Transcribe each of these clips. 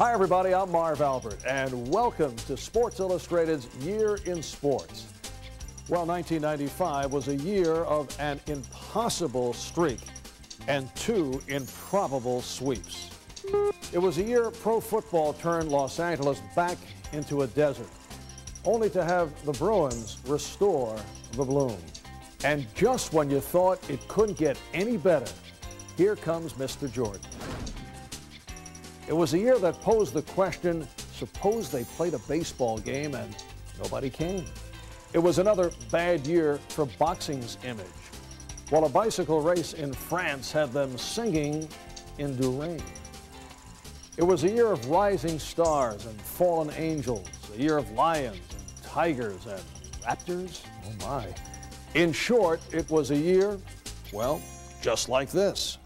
Hi everybody, I'm Marv Albert, and welcome to Sports Illustrated's Year in Sports. Well, 1995 was a year of an impossible streak and 2 improbable sweeps. It was a year pro football turned Los Angeles back into a desert, only to have the Bruins restore the bloom. And just when you thought it couldn't get any better, here comes Mr. Jordan. It was a year that posed the question, suppose they played a baseball game and nobody came. It was another bad year for boxing's image, while a bicycle race in France had them singing in Durand. It was a year of rising stars and fallen angels, a year of lions and tigers and raptors. Oh my. In short, it was a year, well, just like this.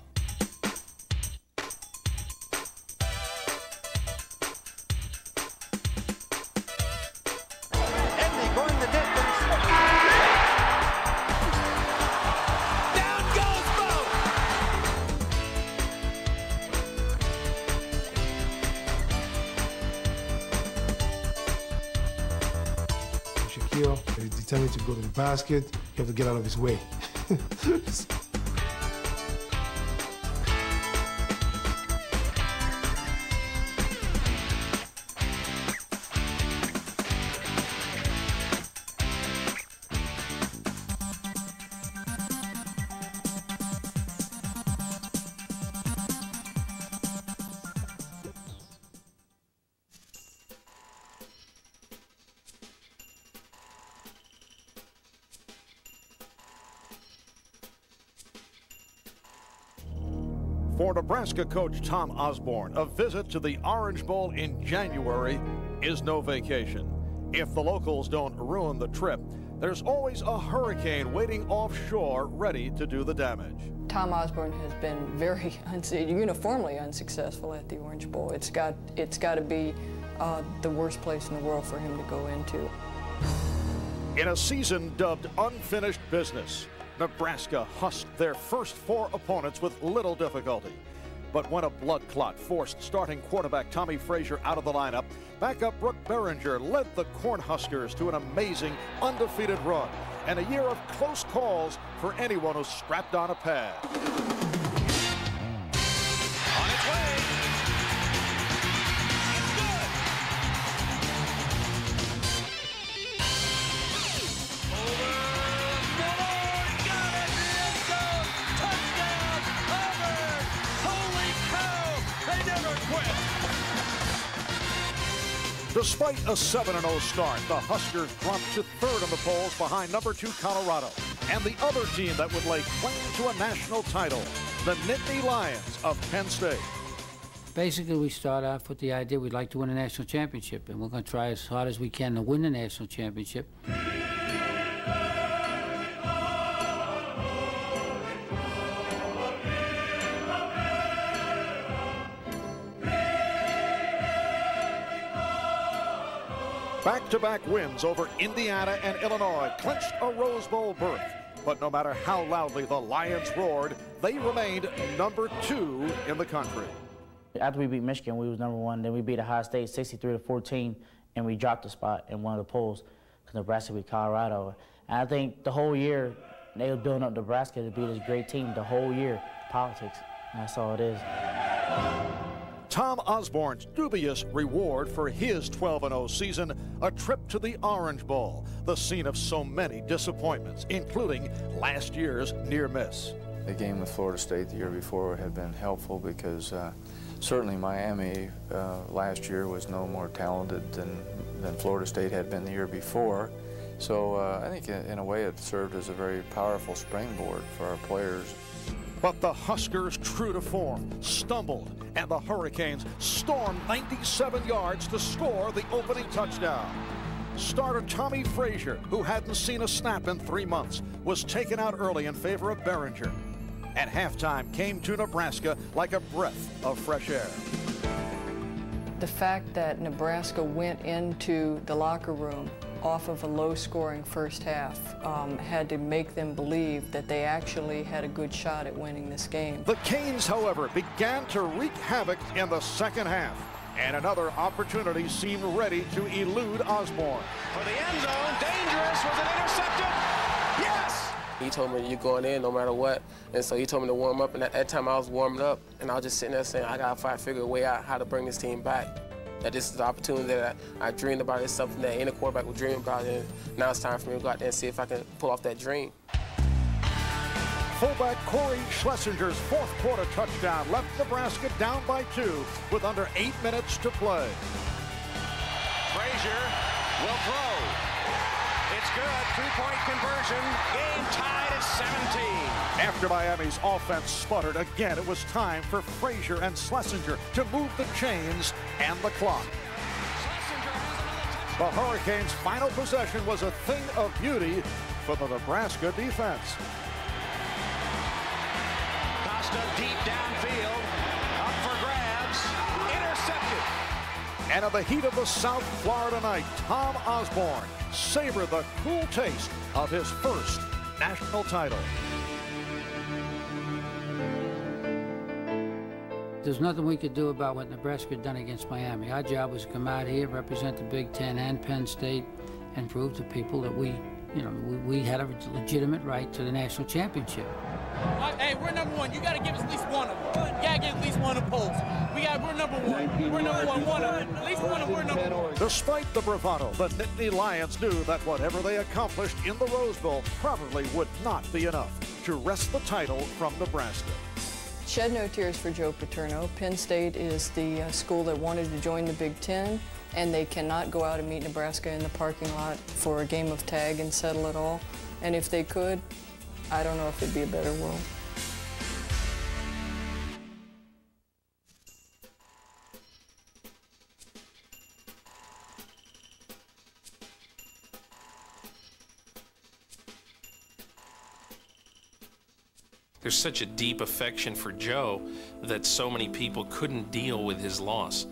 He's determined to go to the basket. You have to get out of his way. For Nebraska coach Tom Osborne, a visit to the Orange Bowl in January is no vacation. If the locals don't ruin the trip, there's always a hurricane waiting offshore ready to do the damage. Tom Osborne has been very uniformly unsuccessful at the Orange Bowl. It's got to be the worst place in the world for him to go into. In a season dubbed unfinished business, Nebraska husked their first 4 opponents with little difficulty. But when a blood clot forced starting quarterback Tommy Frazier out of the lineup, backup Brooke Behringer led the Cornhuskers to an amazing undefeated run and a year of close calls for anyone who strapped on a pad. On its way. Despite a 7-0 start, the Huskers dropped to 3rd in the polls behind number 2 Colorado and the other team that would lay claim to a national title, the Nittany Lions of Penn State. Basically, we start off with the idea we'd like to win a national championship, and we're going to try as hard as we can to win the national championship. Back-to-back wins over Indiana and Illinois clinched a Rose Bowl berth. But no matter how loudly the Lions roared, they remained number 2 in the country. After we beat Michigan, we was number 1. Then we beat Ohio State 63-14, and we dropped a spot in one of the polls because Nebraska beat Colorado. And I think the whole year they were building up Nebraska to be this great team. The whole year, politics. And that's all it is. Tom Osborne's dubious reward for his 12-0 season, a trip to the Orange Bowl, the scene of so many disappointments, including last year's near miss. The game with Florida State the year before had been helpful because certainly Miami last year was no more talented than Florida State had been the year before. So I think in a way it served as a very powerful springboard for our players. But the Huskers, true to form, stumbled, and the Hurricanes stormed 97 yards to score the opening touchdown. Starter Tommy Frazier, who hadn't seen a snap in 3 months, was taken out early in favor of Behringer. At halftime came to Nebraska like a breath of fresh air. The fact that Nebraska went into the locker room off of a low-scoring first half had to make them believe that they actually had a good shot at winning this game. The Canes, however, began to wreak havoc in the second half. And another opportunity seemed ready to elude Osborne. For the end zone, dangerous, was it intercepted? Yes! He told me you're going in no matter what, and so he told me to warm up, and at that time I was warming up, and I was just sitting there saying, I gotta figure a way out how to bring this team back. That this is the opportunity that I dreamed about. It's something that any quarterback would dream about, and now it's time for me to go out there and see if I can pull off that dream. Fullback Corey Schlesinger's fourth quarter touchdown left Nebraska down by 2 with under 8 minutes to play. Frazier will throw. It's good. Two-point conversion. Game tied at 17. After Miami's offense sputtered again, it was time for Frazier and Schlesinger to move the chains and the clock. The Hurricanes' final possession was a thing of beauty for the Nebraska defense. Costa deep downfield. Up for grabs. Intercepted. And in the heat of the South Florida night, Tom Osborne savored the cool taste of his first national title. There's nothing we could do about what Nebraska had done against Miami. Our job was to come out here, represent the Big Ten and Penn State, and prove to people that we had a legitimate right to the national championship. Hey, we're number one. You got to give us at least one of them. You got to get at least one of polls. We're number one. We're number one. At least one of them, we're number one. Despite the bravado, the Nittany Lions knew that whatever they accomplished in the Rose Bowl probably would not be enough to wrest the title from Nebraska. Shed no tears for Joe Paterno. Penn State is the school that wanted to join the Big Ten, and they cannot go out and meet Nebraska in the parking lot for a game of tag and settle it all. And if they could, I don't know if it'd be a better world. There's such a deep affection for Joe that so many people couldn't deal with his loss.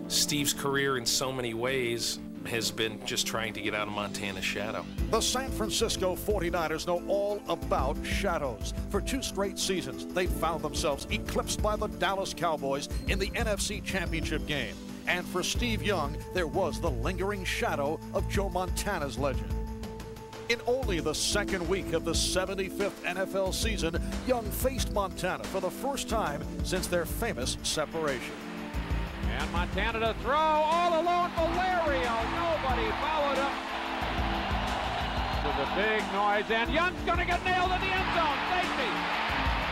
Steve's career in so many ways has been just trying to get out of Montana's shadow. The San Francisco 49ers know all about shadows. For 2 straight seasons, they found themselves eclipsed by the Dallas Cowboys in the NFC Championship game. And for Steve Young, there was the lingering shadow of Joe Montana's legend. In only the second week of the 75th NFL season, Young faced Montana for the first time since their famous separation. And Montana to throw, all alone, Valerio. Nobody followed him. To the big noise, and Young's going to get nailed in the end zone. Safety.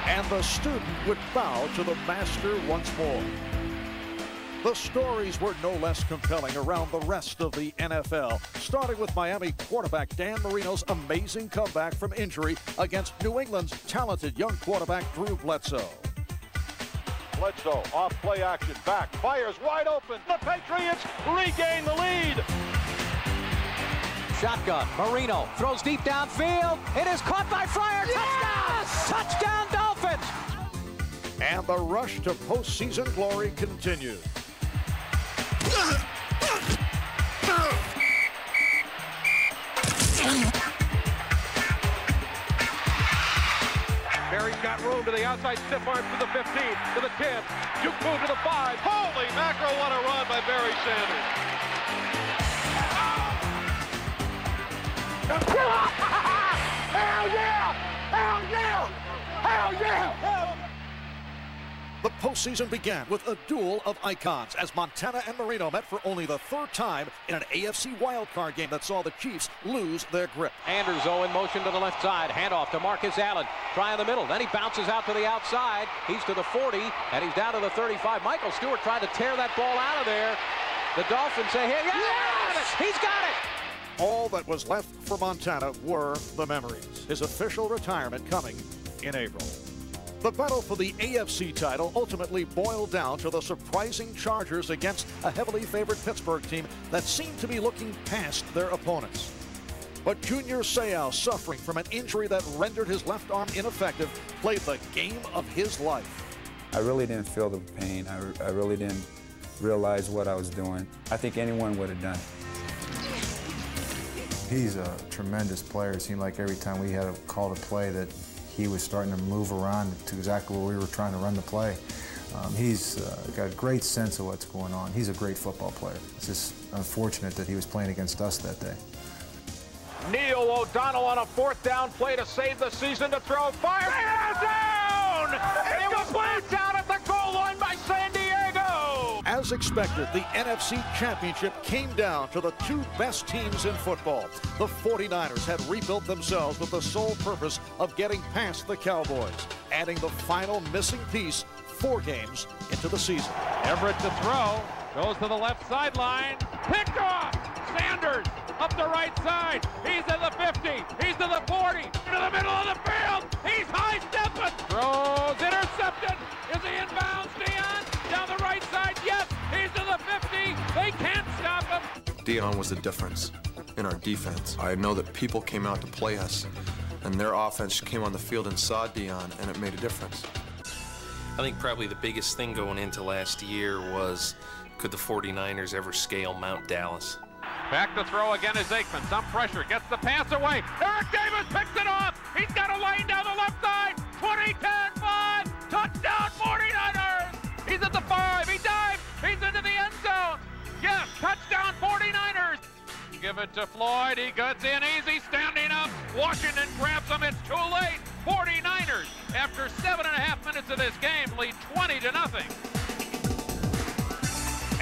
And the student would bow to the master once more. The stories were no less compelling around the rest of the NFL, starting with Miami quarterback Dan Marino's amazing comeback from injury against New England's talented young quarterback Drew Bledsoe. Bledsoe off play action, back, fires wide open. The Patriots regain the lead. Shotgun, Marino throws deep downfield. It is caught by Fryer. Yes! Touchdown! Touchdown Dolphins! And the rush to postseason glory continues. Barry's got room to the outside, stiff arm to the 15, to the 10, juke move to the 5. Holy mackerel, what a run by Barry Sanders. Hell yeah! Hell yeah! Hell yeah! The postseason began with a duel of icons as Montana and Marino met for only the 3rd time in an AFC wildcard game that saw the Chiefs lose their grip. Anderson in motion to the left side. Handoff to Marcus Allen. Try in the middle. Then he bounces out to the outside. He's to the 40, and he's down to the 35. Michael Stewart trying to tear that ball out of there. The Dolphins say, hey, yes! He's got it! All that was left for Montana were the memories. His official retirement coming in April. The battle for the AFC title ultimately boiled down to the surprising Chargers against a heavily favored Pittsburgh team that seemed to be looking past their opponents. But Junior Seau, suffering from an injury that rendered his left arm ineffective, played the game of his life. I really didn't feel the pain. I really didn't realize what I was doing. I think anyone would have done it. He's a tremendous player. It seemed like every time we had a call to play that he was starting to move around to exactly where we were trying to run the play. He's got a great sense of what's going on. He's a great football player. It's just unfortunate that he was playing against us that day. Neil O'Donnell on a 4th down play to save the season to throw. Fire down! It was placed out at the goal line by San Diego! As expected, the NFC Championship came down to the 2 best teams in football. The 49ers had rebuilt themselves with the sole purpose of getting past the Cowboys, adding the final missing piece 4 games into the season. Everett to throw, goes to the left sideline, picked off! Sanders up the right side, he's to the 50, he's to the 40, into the middle of the field, he's high-stepping, throws, intercepted, is he inbounds, Dion, down the right side, yes, he's to the 50, they can't stop him. Dion was the difference in our defense. I know that people came out to play us, and their offense came on the field and saw Dion, and it made a difference. I think probably the biggest thing going into last year was, could the 49ers ever scale Mount Dallas? Back to throw again is Aikman. Some pressure. Gets the pass away. Eric Davis picks it off. He's got a lane down the left side. 20, 10, 5. Touchdown 49ers. He's at the 5. He dives. He's into the end zone. Yes, touchdown 49ers. Give it to Floyd. He gets in easy, standing up. Washington grabs him. It's too late. 49ers, after 7.5 minutes of this game, lead 20-0.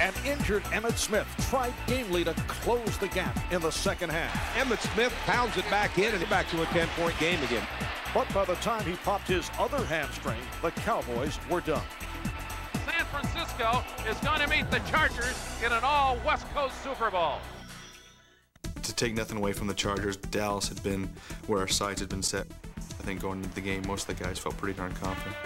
An injured Emmitt Smith tried gamely to close the gap in the second half. Emmitt Smith pounds it back in and back to a 10-point game again. But by the time he popped his other hamstring, the Cowboys were done. San Francisco is going to meet the Chargers in an all-West Coast Super Bowl. To take nothing away from the Chargers, Dallas had been where our sights had been set. I think going into the game, most of the guys felt pretty darn confident.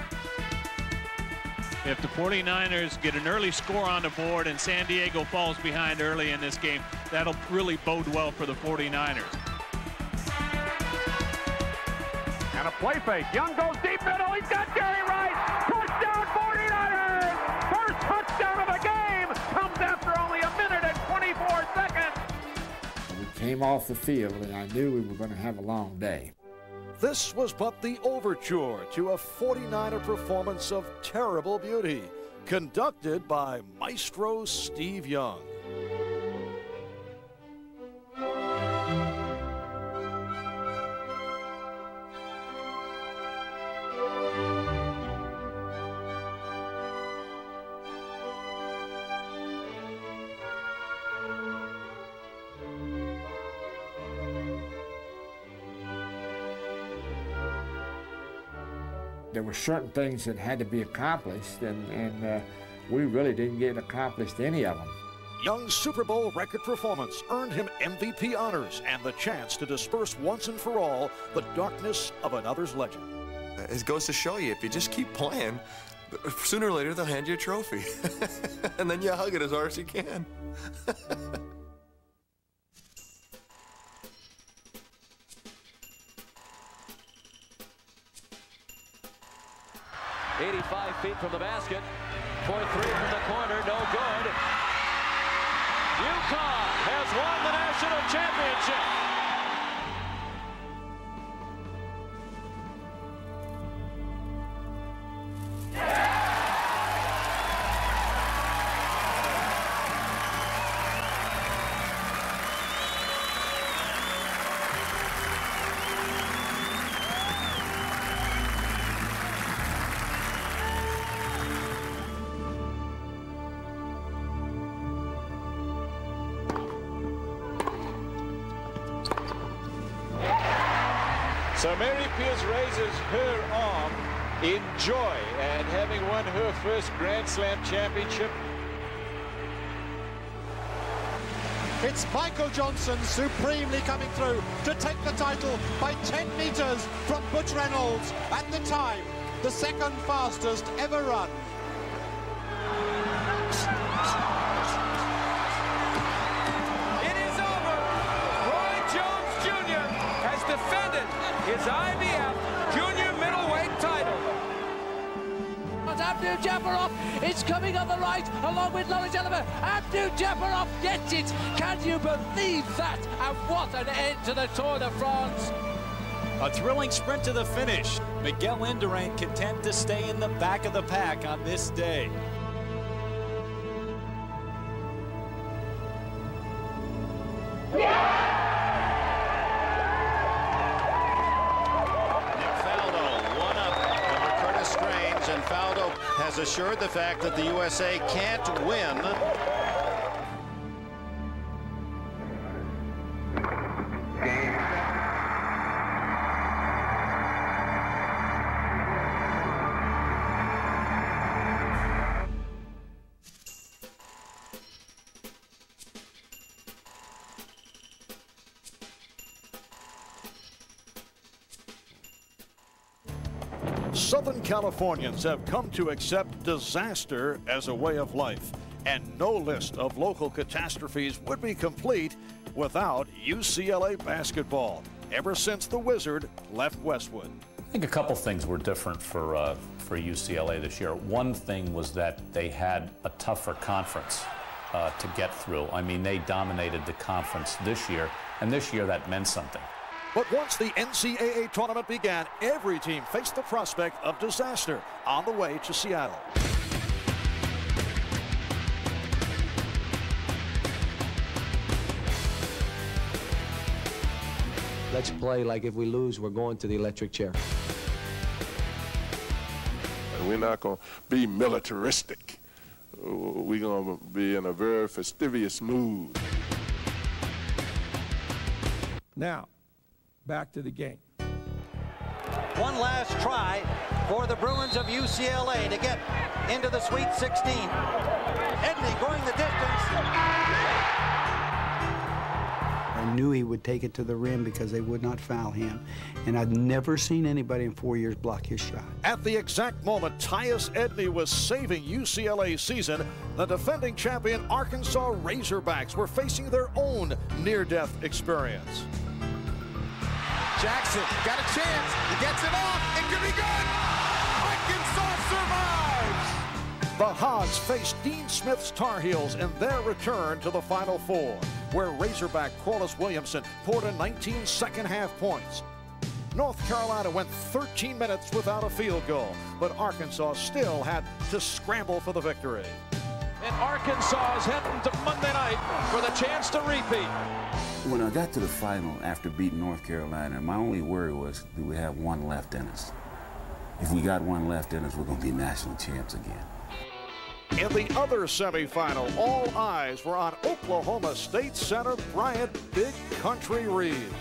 If the 49ers get an early score on the board and San Diego falls behind early in this game, that'll really bode well for the 49ers. And a play fake. Young goes deep middle. He's got Jerry Rice. Touchdown 49ers! First touchdown of the game comes after only a minute and 24 seconds. We came off the field and I knew we were going to have a long day. This was but the overture to a 49er performance of terrible beauty, conducted by Maestro Steve Young. There were certain things that had to be accomplished, and we really didn't get accomplished any of them. Young's Super Bowl record performance earned him MVP honors and the chance to disperse once and for all the darkness of another's legend. It goes to show you, if you just keep playing, sooner or later they'll hand you a trophy. And then you hug it as hard as you can. 85 feet from the basket. Point 3 from the corner, no good. UConn has won the national championship. So Mary Pierce raises her arm in joy and having won her first Grand Slam championship. It's Michael Johnson supremely coming through to take the title by 10 meters from Butch Reynolds, at the time the second fastest ever run. His IBF junior middleweight title. Abdul-Jabbarov is coming on the right along with Lawrence Oliver. Abdul-Jabbarov gets it. Can you believe that? And what an end to the Tour de France. A thrilling sprint to the finish. Miguel Indurain content to stay in the back of the pack on this day. And Faldo has assured the fact that the USA can't win. Southern Californians have come to accept disaster as a way of life, and no list of local catastrophes would be complete without UCLA basketball, ever since the Wizard left Westwood. I think a couple things were different for UCLA this year. One thing was that they had a tougher conference to get through. I mean, they dominated the conference this year, and this year that meant something. But once the NCAA tournament began, every team faced the prospect of disaster on the way to Seattle. Let's play like if we lose, we're going to the electric chair. We're not going to be militaristic. We're going to be in a very fastidious mood. Now, back to the game. One last try for the Bruins of UCLA to get into the Sweet 16. Edney going the distance. I knew he would take it to the rim because they would not foul him. And I'd never seen anybody in 4 years block his shot. At the exact moment Tyus Edney was saving UCLA's season, the defending champion Arkansas Razorbacks were facing their own near-death experience. Jackson got a chance. He gets it off. It could be good. Arkansas survives. The Hogs faced Dean Smith's Tar Heels in their return to the Final Four, where Razorback Corliss Williamson poured in 19 second-half points. North Carolina went 13 minutes without a field goal, but Arkansas still had to scramble for the victory. And Arkansas is heading to Monday night for the chance to repeat. When I got to the final after beating North Carolina, my only worry was, do we have one left in us? If we got one left in us, we're going to be national champs again. In the other semifinal, all eyes were on Oklahoma State center Bryant Big Country Reeves.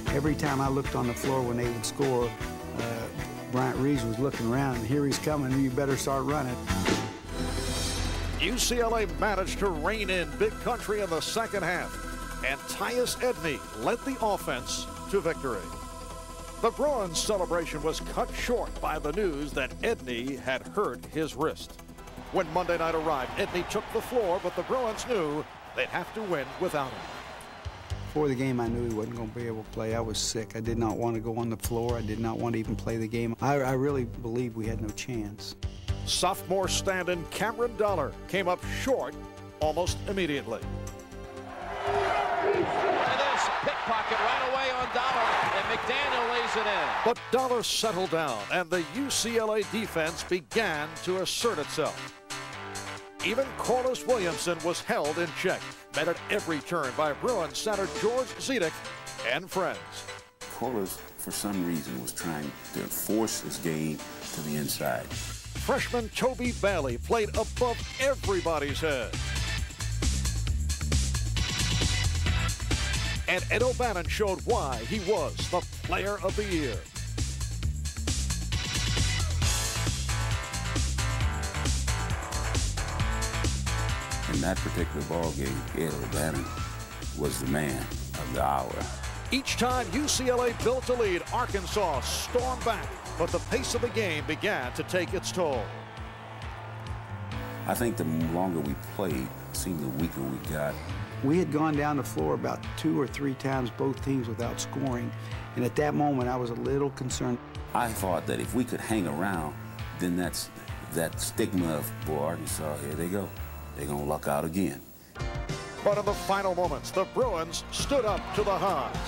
Every time I looked on the floor when they would score, Bryant Reeves was looking around, and here he's coming, you better start running. UCLA managed to rein in Big Country in the second half, and Tyus Edney led the offense to victory. The Bruins celebration was cut short by the news that Edney had hurt his wrist. When Monday night arrived, Edney took the floor, but the Bruins knew they'd have to win without him. Before the game, I knew he wasn't going to be able to play. I was sick. I did not want to go on the floor. I did not want to even play the game. I really believed we had no chance. Sophomore stand-in Cameron Dollar came up short almost immediately. And this pickpocket right away on Dollar, and McDaniel lays it in. But Dollar settled down, and the UCLA defense began to assert itself. Even Corliss Williamson was held in check, met at every turn by Bruins center George Zedek and friends. Corliss, for some reason, was trying to force his game to the inside. Freshman Toby Bailey played above everybody's head. And Ed O'Bannon showed why he was the player of the year. In that particular ball game, Ed O'Bannon was the man of the hour. Each time UCLA built a lead, Arkansas stormed back, but the pace of the game began to take its toll. I think the longer we played, it seemed the weaker we got. We had gone down the floor about 2 or 3 times, both teams, without scoring. And at that moment, I was a little concerned. I thought that if we could hang around, then that's that stigma of, boy, Arkansas, here they go. They're going to luck out again. But in the final moments, the Bruins stood up to the Hogs.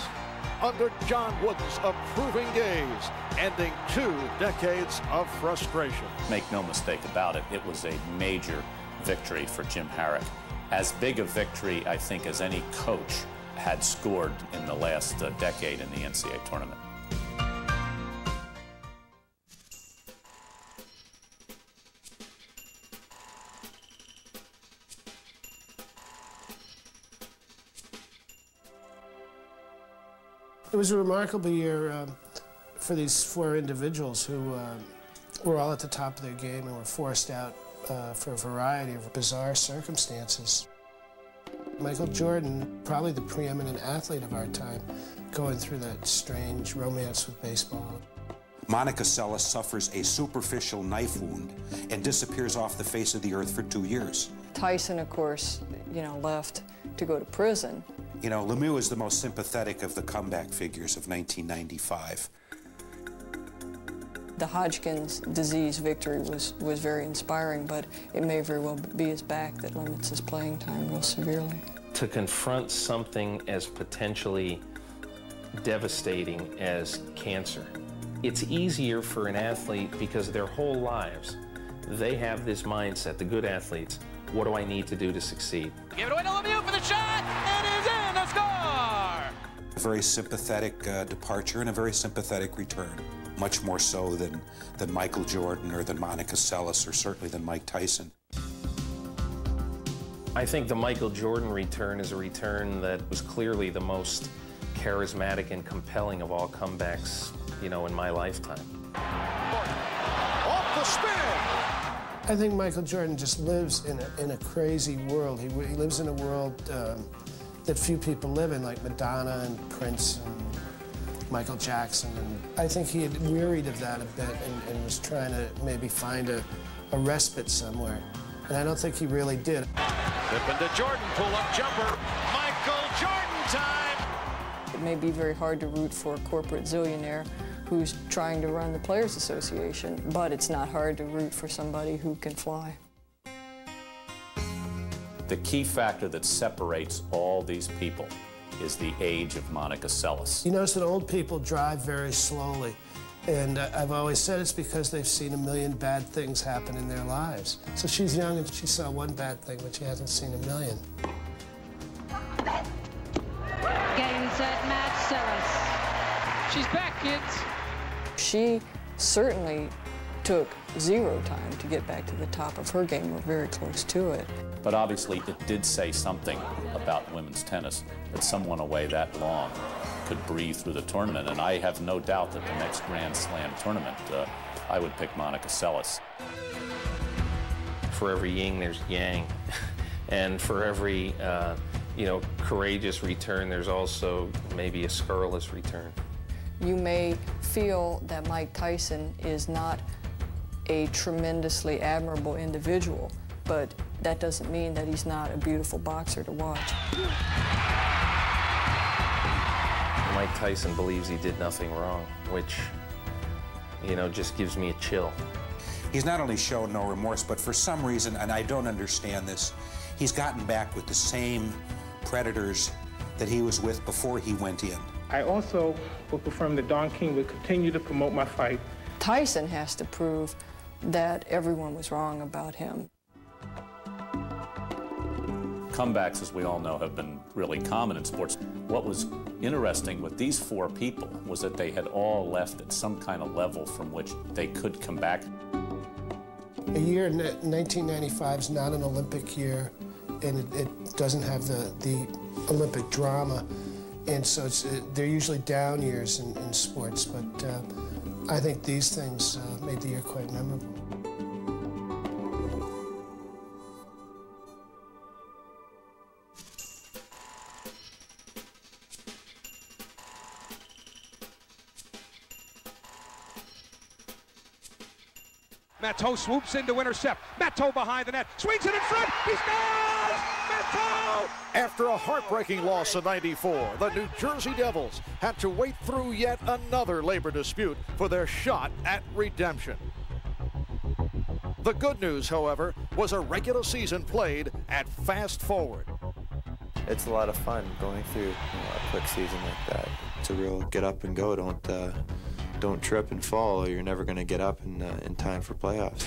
under John Wooden's approving gaze, ending 2 decades of frustration. Make no mistake about it, it was a major victory for Jim Harrick. As big a victory, I think, as any coach had scored in the last decade in the NCAA tournament. It was a remarkable year for these 4 individuals who were all at the top of their game and were forced out for a variety of bizarre circumstances. Michael Jordan, probably the preeminent athlete of our time, going through that strange romance with baseball. Monica Seles suffers a superficial knife wound and disappears off the face of the earth for 2 years. Tyson, of course, left to go to prison. Lemieux is the most sympathetic of the comeback figures of 1995. The Hodgkin's disease victory was very inspiring, but it may very well be his back that limits his playing time real severely. To confront something as potentially devastating as cancer, it's easier for an athlete because their whole lives, they have this mindset, the good athletes, what do I need to do to succeed? Give it away to Lemieux for the shot. It is in, a score! A very sympathetic departure and a very sympathetic return. Much more so than Michael Jordan or than Monica Seles or certainly than Mike Tyson. I think the Michael Jordan return is a return that was clearly the most charismatic and compelling of all comebacks, in my lifetime. Off the spin! I think Michael Jordan just lives in a crazy world. He lives in a world that few people live in, like Madonna and Prince and Michael Jackson. And I think he had wearied of that a bit and was trying to maybe find a respite somewhere. And I don't think he really did. Pippen to Jordan, pull-up jumper. Michael Jordan time! It may be very hard to root for a corporate zillionaire who's trying to run the Players Association, but it's not hard to root for somebody who can fly. The key factor that separates all these people is the age of Monica Seles. You notice that old people drive very slowly, and I've always said it's because they've seen a million bad things happen in their lives. So she's young and she saw one bad thing, but she hasn't seen a million. Game, set, match, Seles. She's back, kids. She certainly took 0 time to get back to the top of her game, or very close to it. But obviously it did say something about women's tennis, that someone away that long could breathe through the tournament, and I have no doubt that the next Grand Slam tournament, I would pick Monica Seles. For every yin, there's yang. And for every, courageous return, there's also maybe a scurrilous return. You may feel that Mike Tyson is not a tremendously admirable individual, but that doesn't mean that he's not a beautiful boxer to watch. Mike Tyson believes he did nothing wrong, which, just gives me a chill. He's not only shown no remorse, but for some reason, and I don't understand this, he's gotten back with the same predators that he was with before he went in. I also will confirm that Don King will continue to promote my fight. Tyson has to prove that everyone was wrong about him. Comebacks, as we all know, have been really common in sports. What was interesting with these 4 people was that they had all left at some kind of level from which they could come back. A year, 1995, is not an Olympic year, and it doesn't have the Olympic drama. And so they're usually down years in sports, but I think these things made the year quite memorable. Matteau swoops in to intercept. Matteau behind the net, swings it in front, he scores! Matteau! After a heartbreaking loss in '94, the New Jersey Devils had to wait through yet another labor dispute for their shot at redemption. The good news, however, was a regular season played at fast forward. It's a lot of fun going through a quick season like that. It's a real get up and go. Don't trip and fall, or you're never going to get up in time for playoffs.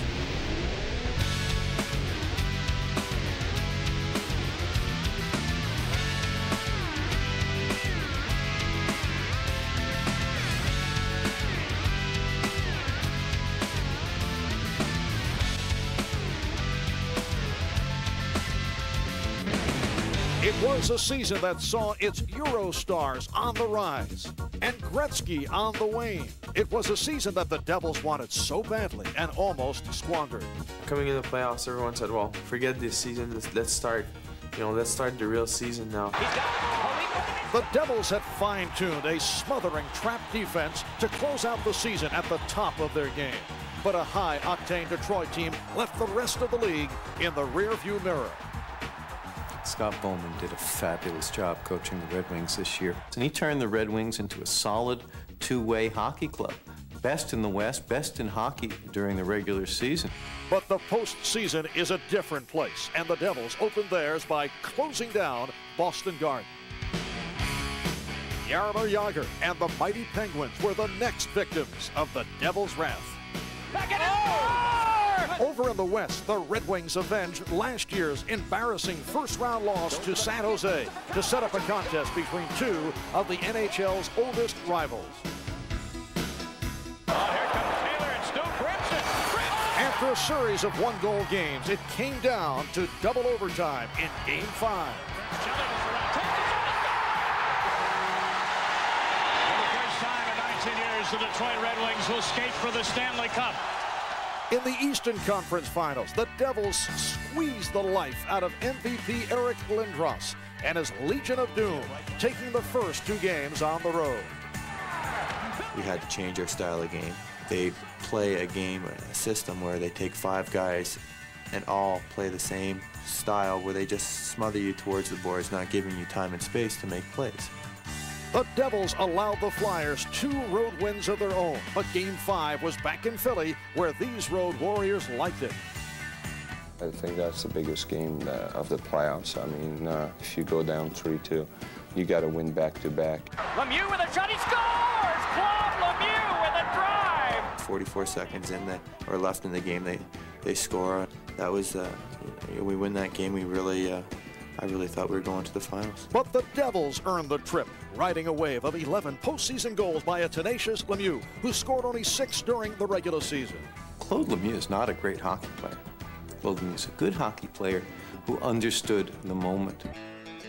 It was a season that saw its Euro stars on the rise and Gretzky on the wane. It was a season that the Devils wanted so badly and almost squandered. Coming into the playoffs, everyone said, well, forget this season, let's start the real season now. The Devils had fine-tuned a smothering trap defense to close out the season at the top of their game. But a high-octane Detroit team left the rest of the league in the rearview mirror. Scott Bowman did a fabulous job coaching the Red Wings this year. And he turned the Red Wings into a solid two-way hockey club. Best in the West, best in hockey during the regular season. But the postseason is a different place, and the Devils opened theirs by closing down Boston Garden. Jaromir Jagr and the mighty Penguins were the next victims of the Devils' wrath. Over in the West, the Red Wings avenged last year's embarrassing first-round loss to San Jose to set up a contest between two of the NHL's oldest rivals. After a series of one-goal games, it came down to double overtime in Game 5. For the first time in 19 years, the Detroit Red Wings will skate for the Stanley Cup. In the Eastern Conference Finals, the Devils squeezed the life out of MVP Eric Lindros and his Legion of Doom, taking the first two games on the road. We had to change our style of game. They play a system where they take 5 guys and all play the same style where they just smother you towards the boards, not giving you time and space to make plays. The Devils allowed the Flyers 2 road wins of their own, but Game 5 was back in Philly, where these road warriors liked it. I think that's the biggest game of the playoffs. I mean, if you go down 3-2, you got to win back-to-back. Lemieux with a shot, he scores! Claude Lemieux with a drive! 44 seconds left in the game, they score. That was, we win that game, I really thought we were going to the finals. But the Devils earned the trip, riding a wave of 11 postseason goals by a tenacious Lemieux, who scored only 6 during the regular season. Claude Lemieux is not a great hockey player. Claude Lemieux is a good hockey player who understood the moment.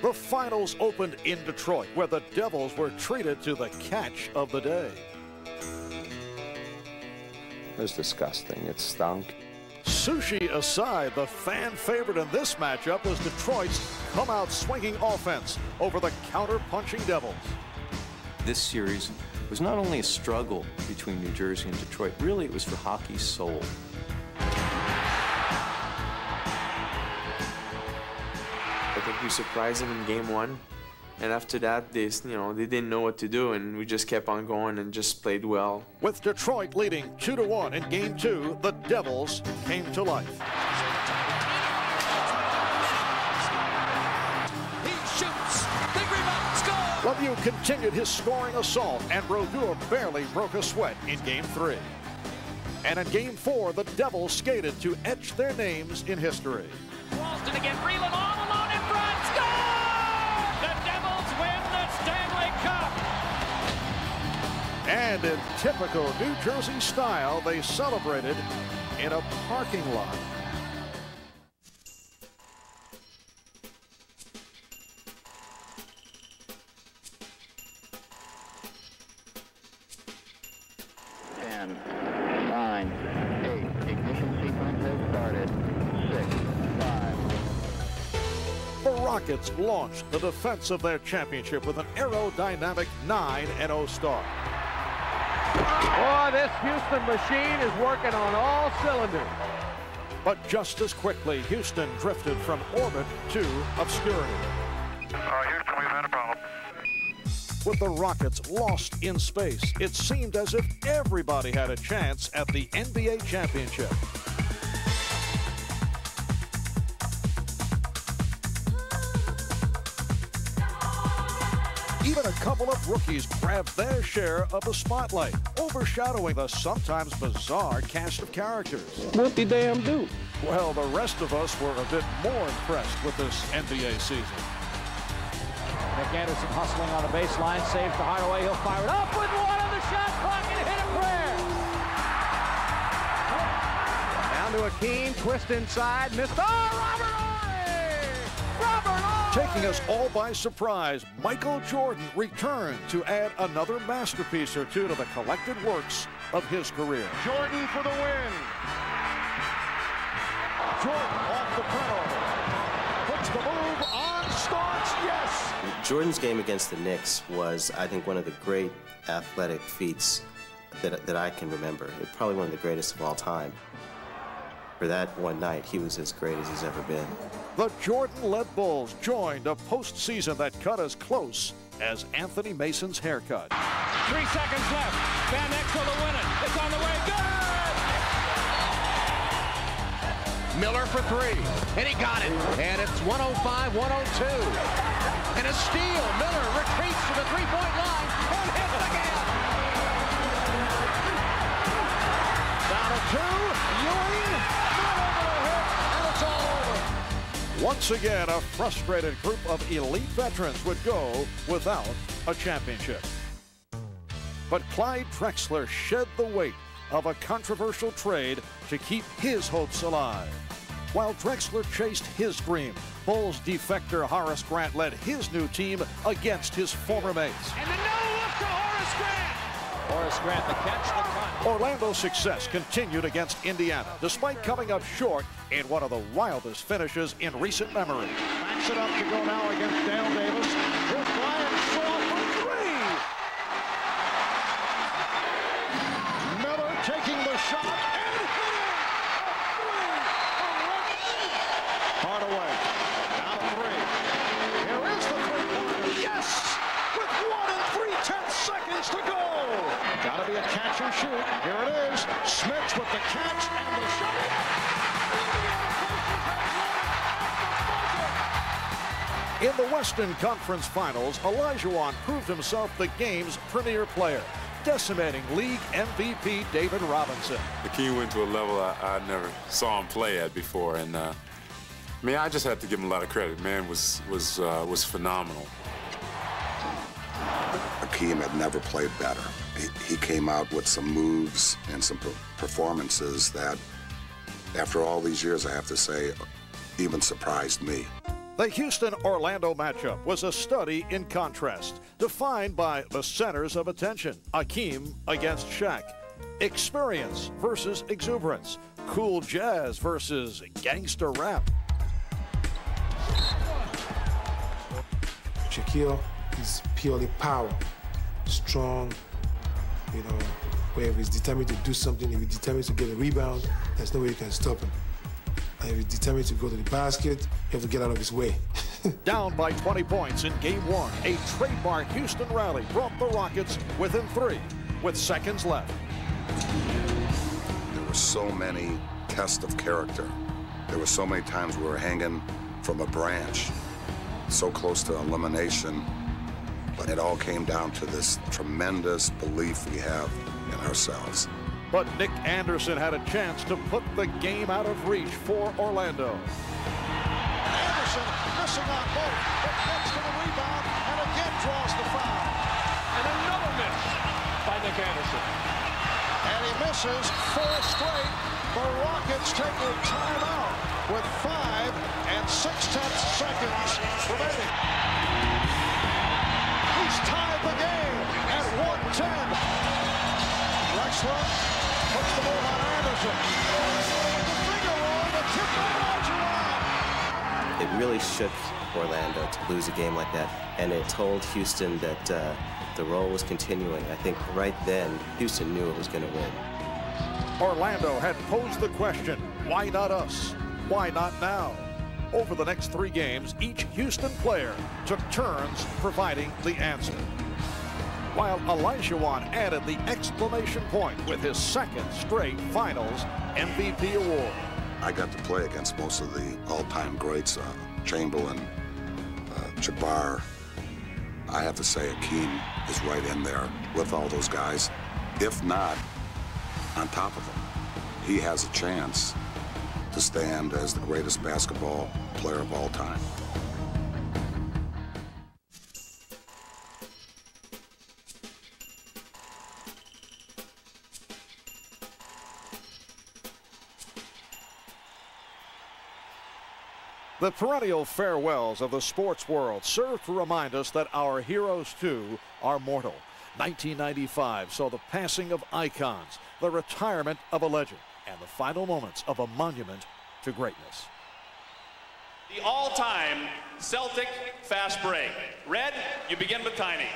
The finals opened in Detroit, where the Devils were treated to the catch of the day. It was disgusting. It stunk. Sushi aside, the fan favorite in this matchup was Detroit's come-out swinging offense over the counter-punching Devils. This series was not only a struggle between New Jersey and Detroit, really it was for hockey's soul. I think we surprised them in Game 1, and after that, they didn't know what to do, and we just kept on going and just played well. With Detroit leading 2-1 in Game 2, the Devils came to life. He shoots, big rebound, score! Lemieux continued his scoring assault, and Brodeur barely broke a sweat in Game 3. And in Game 4, the Devils skated to etch their names in history. Walston again, Freeland all alone in front, score! The Devils win the Stanley Cup! And in typical New Jersey style, they celebrated in a parking lot. The Rockets launched the defense of their championship with an aerodynamic 9-0 start. Boy, this Houston machine is working on all cylinders. But just as quickly, Houston drifted from orbit to obscurity. Houston, we've had a problem. With the Rockets lost in space, it seemed as if everybody had a chance at the NBA championship. even a couple of rookies grabbed their share of the spotlight, overshadowing the sometimes bizarre cast of characters. What did they do? Well, the rest of us were a bit more impressed with this NBA season. Nick Anderson hustling on the baseline, saves to Hardaway. He'll fire it up with one on the shot clock and hit a prayer. Down to Akeem, twist inside, missed. Oh, Robert Horry! Robert Horry! Taking us all by surprise, Michael Jordan returned to add another masterpiece or two to the collected works of his career. Jordan for the win. Jordan off the turnover. Puts the move on, starts, yes! Jordan's game against the Knicks was, I think, one of the great athletic feats that I can remember. Probably one of the greatest of all time. For that one night, he was as great as he's ever been. The Jordan-led Bulls joined a postseason that cut as close as Anthony Mason's haircut. 3 seconds left. Van Exel to win it. It's on the way. Good! Miller for three, and he got it. And it's 105-102. And a steal. Miller retreats to the three-point line and hits again. Down to two. Ewing. Not over the hit, and it's all over. Once again, a frustrated group of elite veterans would go without a championship. But Clyde Drexler shed the weight of a controversial trade to keep his hopes alive. While Drexler chased his dream, Bulls defector Horace Grant led his new team against his former mates. And the no-look to Horace Grant. Horace Grant, the catch, the cut. Orlando's success continued against Indiana, despite coming up short in one of the wildest finishes in recent memory. Backs it up to go now against Dale Davis. Here's Brian Shaw for three. Miller taking the shot and hitting. Hardaway, down to three. Here is the three-pointer. Yes! With 1 3/10 seconds to go. Gotta be a catch and shoot. Here it is. Smith with the catch and the shot. In the Western Conference Finals, Olajuwon proved himself the game's premier player, decimating league MVP David Robinson. Akeem went to a level I never saw him play at before, and man, I just have to give him a lot of credit. Man was phenomenal. Akeem had never played better. He came out with some moves and some performances that, after all these years, I have to say, even surprised me. The Houston-Orlando matchup was a study in contrast, defined by the centers of attention. Akeem against Shaq. Experience versus exuberance. Cool jazz versus gangster rap. Shaquille is purely power. Strong, you know, where if he's determined to do something, if he's determined to get a rebound, there's no way you can stop him. And if he's determined to go to the basket, you have to get out of his way. Down by 20 points in Game 1, a trademark Houston rally brought the Rockets within 3 with seconds left. There were so many tests of character. There were so many times we were hanging from a branch, so close to elimination. But it all came down to this tremendous belief we have in ourselves. But Nick Anderson had a chance to put the game out of reach for Orlando. Anderson missing on both, but gets to the rebound and again draws the foul. And another miss by Nick Anderson. And he misses 4 straight. The Rockets take a timeout with 5 6/10 seconds remaining. He's tied the game at 110. Drexler puts the move on Anderson. The finger roll, the tip by Olajuwon. It really shook Orlando to lose a game like that, and it told Houston that the roll was continuing. I think right then, Houston knew it was going to win. Orlando had posed the question, why not us? Why not now? Over the next 3 games, each Houston player took turns providing the answer. While Olajuwon added the exclamation point with his 2nd straight Finals MVP award. I got to play against most of the all-time greats, Chamberlain, Jabbar, I have to say Akeem is right in there with all those guys. If not, on top of them, he has a chance to stand as the greatest basketball player of all time. The perennial farewells of the sports world serve to remind us that our heroes, too, are mortal. 1995 saw the passing of icons, the retirement of a legend, and the final moments of a monument to greatness. The all-time Celtic fast break. Red, you begin with Tiny.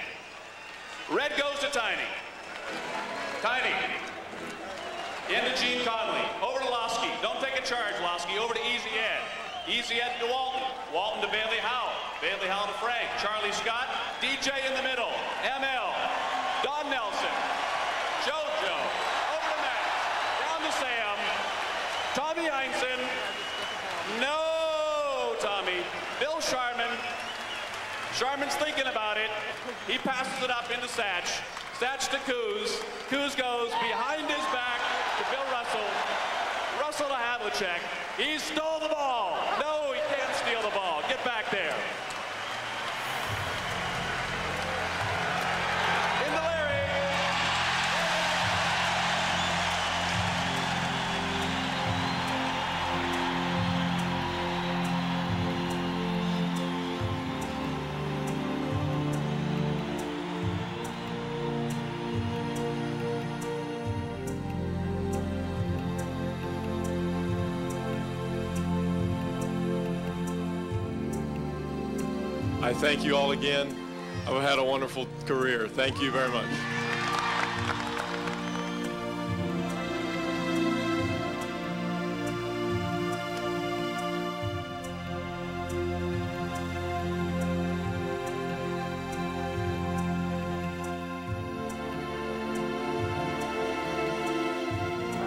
Red goes to Tiny. Tiny. Into Gene Conley. Over to Losky. Don't take a charge, Losky. Over to Easy Ed. Easy Ed to Walton. Walton to Bailey Howell. Bailey Howell to Frank. Charlie Scott. DJ in the middle. ML. Don Nelson. JoJo. Over to Matt. Down to Sam. Tommy Heinsohn. No, Tommy. Bill Sharman. Sharman's thinking about it. He passes it up into Satch. Satch to Kuz. Kuz goes behind his back to Bill Russell. Russell to Havlicek. He stole the ball. No, he can't steal the ball. Get back there. Into Larry. I thank you all again. I've had a wonderful career. Thank you very much.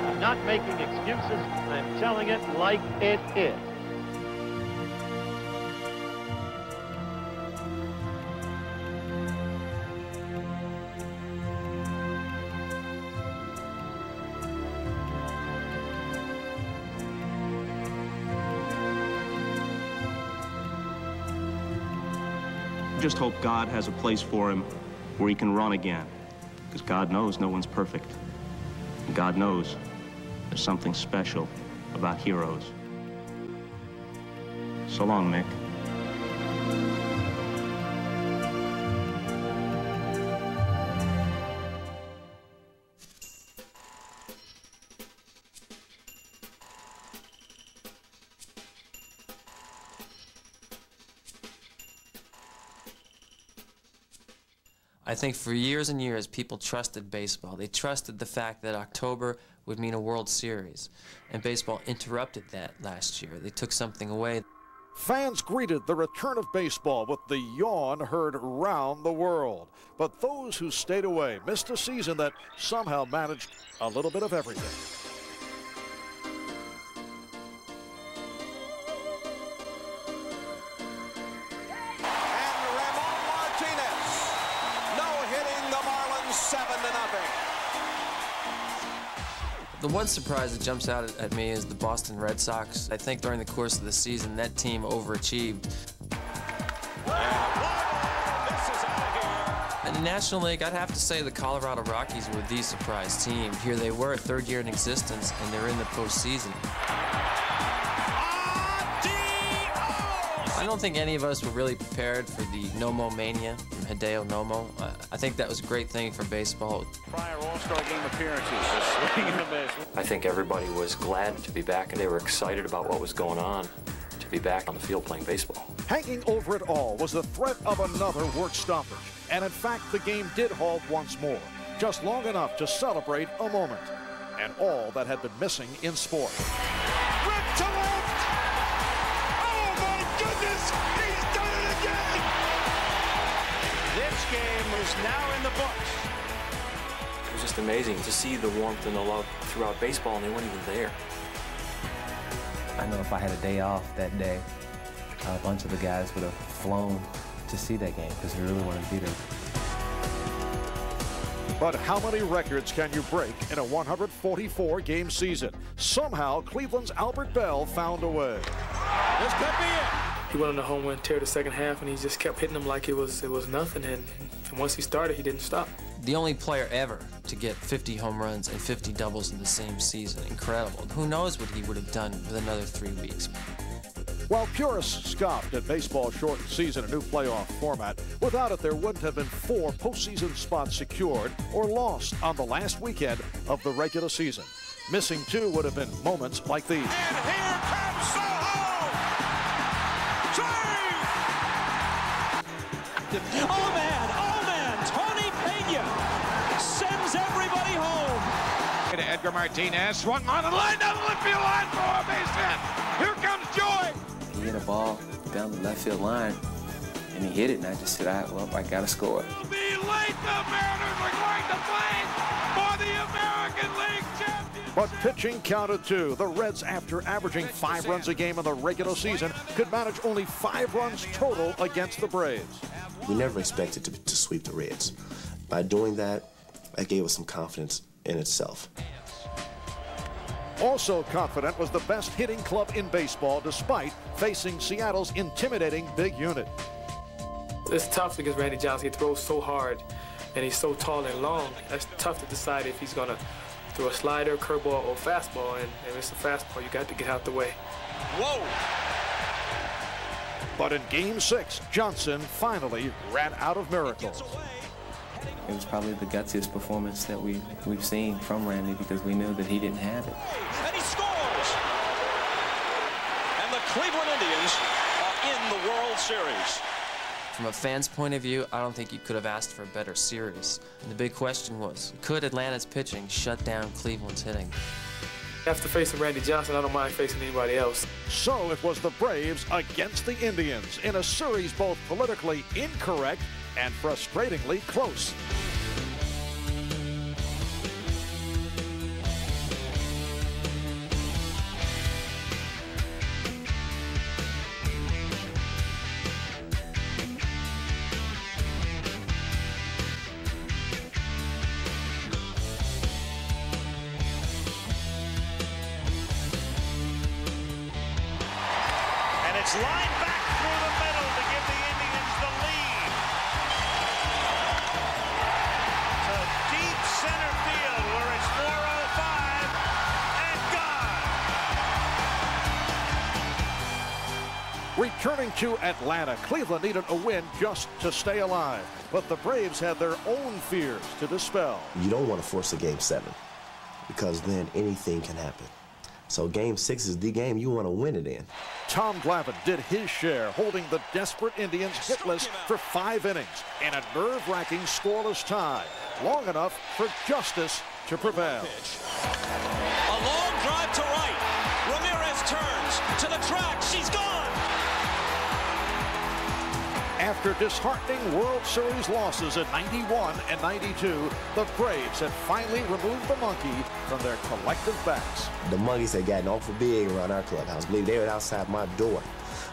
I'm not making excuses. I'm telling it like it is. Just hope God has a place for him where he can run again, because God knows no one's perfect. And God knows there's something special about heroes. So long, Mick. I think for years and years, people trusted baseball. They trusted the fact that October would mean a World Series. And baseball interrupted that last year. They took something away. Fans greeted the return of baseball with the yawn heard round the world. But those who stayed away missed a season that somehow managed a little bit of everything. The one surprise that jumps out at me is the Boston Red Sox. I think during the course of the season, that team overachieved. In the National League, I'd have to say the Colorado Rockies were the surprise team. Here they were, third year in existence, and they're in the postseason. I don't think any of us were really prepared for the Nomo mania from Hideo Nomo. I think that was a great thing for baseball. Prior All-Star game appearances, swinging the miss. I think everybody was glad to be back, and they were excited about what was going on, to be back on the field playing baseball. Hanging over it all was the threat of another work stoppage. And in fact, the game did halt once more, just long enough to celebrate a moment, and all that had been missing in sport. Ripped to left! Oh my goodness! He's done it again! This game is now in the books. It was just amazing to see the warmth and the love throughout baseball, and they weren't even there. I know if I had a day off that day, a bunch of the guys would have flown to see that game because we really wanted to be there. But how many records can you break in a 144-game season? Somehow, Cleveland's Albert Bell found a way. This could be it. He went on a home run tear the second half, and he just kept hitting them like it was nothing. And once he started, he didn't stop. The only player ever to get 50 home runs and 50 doubles in the same season. Incredible. Who knows what he would have done with another 3 weeks. While purists scoffed at baseball's shortened season, a new playoff format, without it there wouldn't have been 4 postseason spots secured or lost on the last weekend of the regular season. Missing 2 would have been moments like these. And here comes Soho! Swing! Oh man, Tony Pena sends everybody home. To Edgar Martinez, swung on and lined down the left field line for a base hit. Here comes Joy. He hit a ball down the left field line, and he hit it, and I just said, well, I got to score. It'll be late. The Mariners are going to play for the American League Championship. But pitching counted too. The Reds, after averaging 5 runs a game in the regular season, could manage only 5 runs total against the Braves. We never expected to sweep the Reds. By doing that, that gave us some confidence in itself. Also confident was the best hitting club in baseball, despite facing Seattle's intimidating big unit. It's tough against Randy Johnson. He throws so hard, and he's so tall and long. That's tough to decide if he's going to throw a slider, curveball, or fastball. And if it's a fastball, you got to get out the way. Whoa! But in Game 6, Johnson finally ran out of miracles. It was probably the gutsiest performance that we've seen from Randy because we knew that he didn't have it. And he scores! And the Cleveland Indians are in the World Series. From a fan's point of view, I don't think you could have asked for a better series. And the big question was, could Atlanta's pitching shut down Cleveland's hitting? After facing Randy Johnson, I don't mind facing anybody else. So it was the Braves against the Indians in a series both politically incorrect and frustratingly close. It's lined back through the middle to give the Indians the lead. To deep center field where it's 405 and gone. Returning to Atlanta, Cleveland needed a win just to stay alive. But the Braves had their own fears to dispel. You don't want to force a Game 7 because then anything can happen. So Game 6 is the game you want to win it in. Tom Glavine did his share, holding the desperate Indians hitless for 5 innings in a nerve-wracking scoreless tie, long enough for justice to prevail. A long drive to right. Ramirez turns to the track. She's gone. After disheartening World Series losses in '91 and '92, the Braves had finally removed the monkey from their collective backs. The monkeys had gotten awful big around our clubhouse. I believe they were outside my door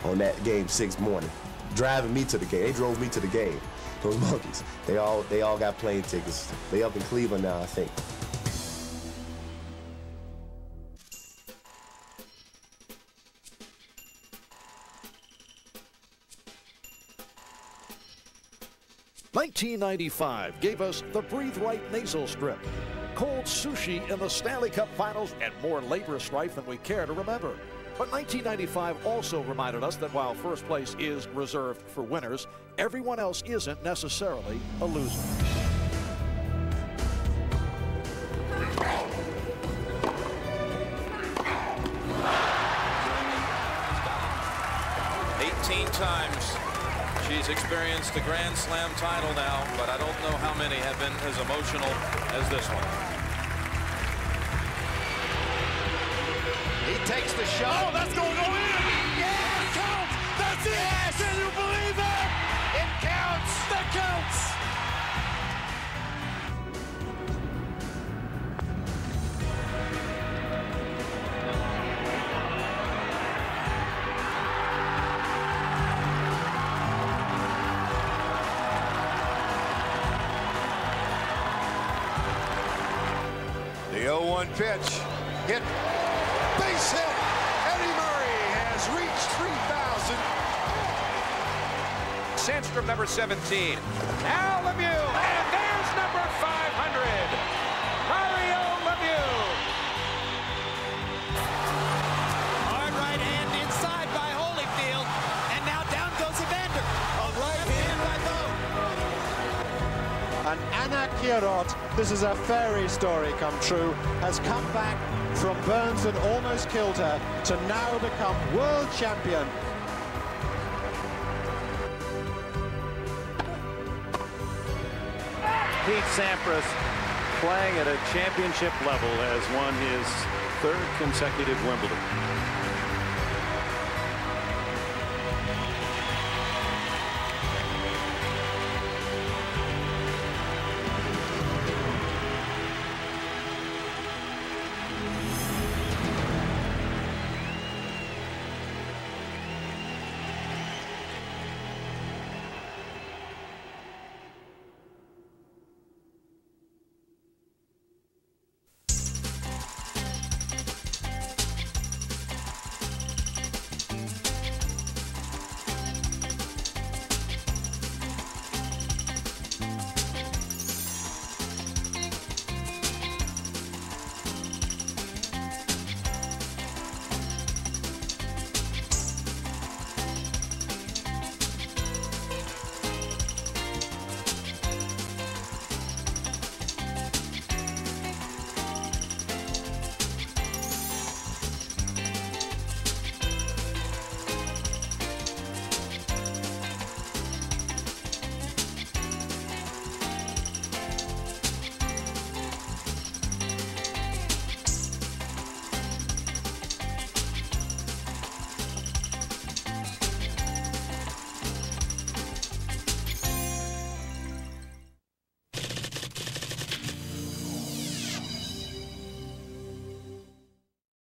on that Game 6 morning, driving me to the game. They drove me to the game. Those monkeys. They all got plane tickets. They up in Cleveland now, I think. '95 gave us the Breathe Right nasal strip, cold sushi in the Stanley Cup Finals, and more labor strife than we care to remember. But 1995 also reminded us that while first place is reserved for winners, everyone else isn't necessarily a loser. Times she's experienced a Grand Slam title now, but I don't know how many have been as emotional as this one. He takes the shot. Oh, that's going to go in. Yeah, it counts. That's it. Yes. Can you believe that? It counts. That counts. 0-1 pitch. Hit. Base hit. Eddie Murray has reached 3,000. Sandstrom, number 17. Al Lemieux. And there's number 500. Mario Lemieux. Hard right hand inside by Holyfield. And now down goes Evander. A right hand by Bo. And Anna Kirot, this is a fairy story come true, has come back from burns that almost killed her to now become world champion. Pete Sampras, playing at a championship level, has won his 3rd consecutive Wimbledon.